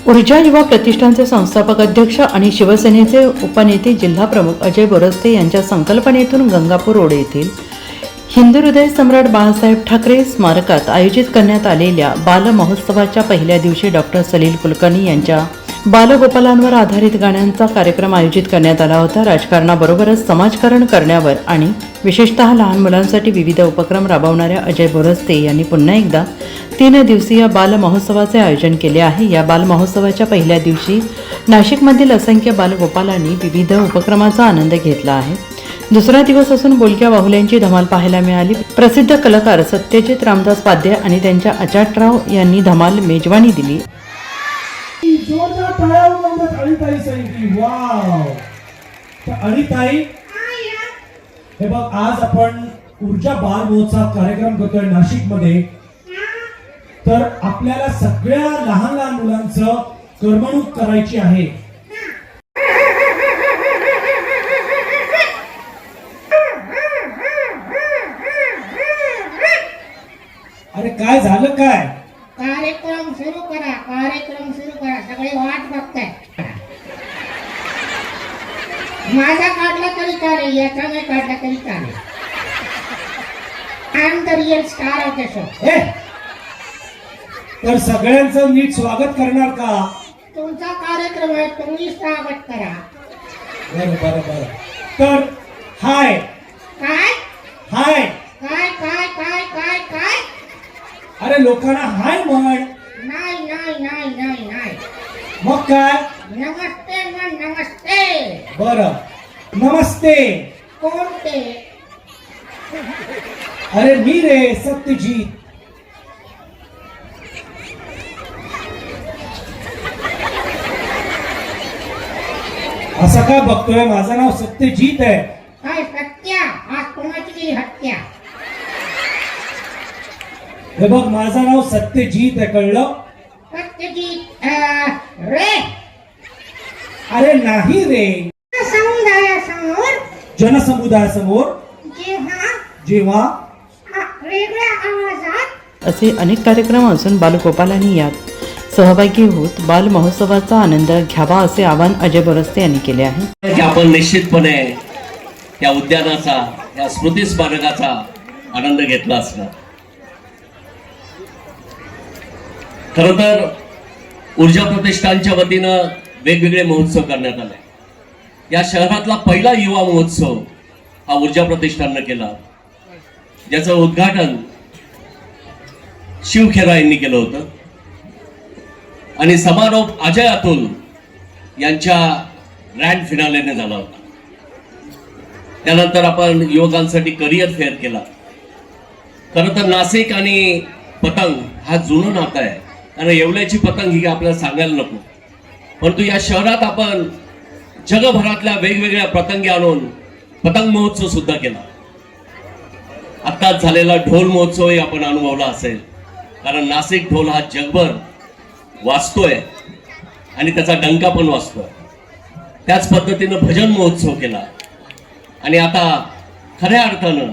ऊर्जा युवा प्रतिष्ठानचे संस्थापक अध्यक्ष आणि शिवसेनेचे उपनेते जिल्हाप्रमुख अजय बोरस्ते यांच्या संकल्पनेतून गंगापूर रोड येथील हिंदू हृदय सम्राट बाळासाहेब ठाकरे स्मारकात आयोजित करण्यात आलेल्या बाल महोत्सवाच्या पहिल्या दिवशी डॉक्टर सलील कुलकर्णी यांच्या बालगोपालांवर आधारित गाण्यांचा कार्यक्रम आयोजित करण्यात आला होता। राजकारणाबरोबरच समाजकारण करण्यावर आणि विशेषतः लहान मुलांसाठी विविध उपक्रम राबवणाऱ्या अजय बोरस्ते यांनी पुन्हा एकदा 3 दिवसीय बाल महोत्सवाचे आयोजन केले आहे। या बाल महोत्सवाच्या पहिल्या दिवशी नाशिकमधील असंख्य बालगोपालांनी विविध उपक्रमाचा आनंद घेतला आहे। दुसरा दिवस असून बोलक्या बाहुल्यांची धमाल पाहायला मिळाली। प्रसिद्ध कलाकार सत्यजित रामदास पाध्ये आणि त्यांच्या अचाटराव यांनी धमाल मेजवानी दिली। जोरदार टाळ्या अनिताई सांगितली वाव। तर अनिताई हे बघ, आज आपण ऊर्जा बाल महोत्सव कार्यक्रम करतोय नाशिकमध्ये। तर आपल्याला सगळ्या लहान लहान मुलांचं करमणूक करायची आहे। अरे काय झालं काय? कार्यक्रम सुरू करा, कार्यक्रम सुरू करा, सगळे वाट बघताय। माझा काढला तरी का रे, याचा नाही काढला तरी का रे? I am the real star of the show. तर सगळ्यांचं नीट स्वागत करणार का? तुमचा कार्यक्रम आहे, तुम्ही स्वागत करा। बरं बरं बरं। तर हाय काय हाय काय काय काय काय काय? अरे लोकांना हाय म्हण। नाही नाही नाही नाही नाही, मग काय? नमस्ते म्हण, नमस्ते। बरं, नमस्ते। कोण ते? अरे मी रे, सत्यजित। असं काय बघतोय? माझं नाव सत्यजित आहे। काय सत्या? आज कोणाची केली हत्या? हे बघ, माझं नाव सत्यजित आहे, कळलं? सत्यजित रे? अरे नाही रे, समुदायासमोर, जनसमुदायासमोर जेव्हा जेव्हा वेगळ्या आवाजात असे अनेक कार्यक्रम असून बालगोपालांनी यात सहभागी होत बाल महोत्सवाचा आनंद घ्यावा असे आवाहन अजय बोरस्ते यांनी केले आहे। की आपण निश्चितपणे त्या उद्यानाचा, या स्मृती स्मारकाचा आनंद घेतला असणार। खरं तर ऊर्जा प्रतिष्ठानच्या वतीनं वेगवेगळे महोत्सव करण्यात आले। या शहरातला पहिला युवा महोत्सव हा ऊर्जा प्रतिष्ठाननं केला, ज्याचं उद्घाटन शिव खेरा यांनी केलं होतं आणि समारोप अजय अतुल यांच्या ग्रँड फिनालेने झाला होता। त्यानंतर आपण युवकांसाठी करिअर फेअर केला। खरं तर नाशिक आणि पतंग हा जुनं नातं आहे, आणि येवल्याची पतंग ही आपल्याला सांगायला नको, परंतु या शहरात आपण जगभरातल्या वेगवेगळ्या पतंगी आणून पतंग महोत्सव सुद्धा केला। आत्ताच झालेला ढोल महोत्सवही आपण अनुभवला असेल, कारण नाशिक ढोल हा जगभर वाजतोय आणि त्याचा डंका पण वाजतोय। त्याच पद्धतीनं भजन महोत्सव केला, आणि आता खऱ्या अर्थानं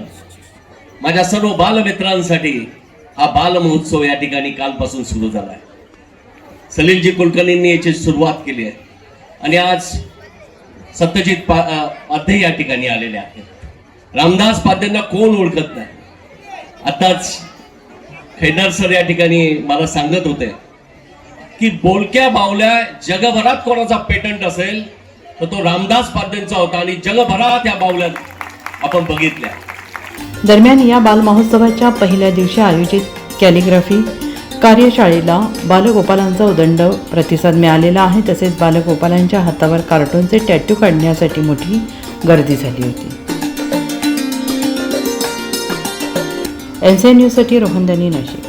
माझ्या सर्व बालमित्रांसाठी हा बाल महोत्सव या ठिकाणी कालपासून सुरू झाला आहे। सलीलजी कुलकर्णींनी याची सुरुवात केली आहे, आणि आज सत्यजित पाध्ये या ठिकाणी आलेले आहेत। रामदास पाध्येंना कोण ओळखत नाही? आताच खैदार सर या ठिकाणी मला सांगत होते की बोलक्या बावल्या जगभरात कोणाचा पेटंट असेल तर तो रामदास पाध्येंचा होता, आणि जगभरात या बावल्या आपण बघितल्या। दरम्यान या बाल महोत्सवाच्या पहिल्या दिवशी आयोजित कॅलिग्राफी कार्यशाळेला बालगोपालांचा उदंड प्रतिसाद मिळालेला आहे। तसेच बालगोपालांच्या हातावर कार्टूनचे टॅटू काढण्यासाठी मोठी गर्दी झाली होती। LCN न्यूजसाठी रोहन दनी, नाशिक।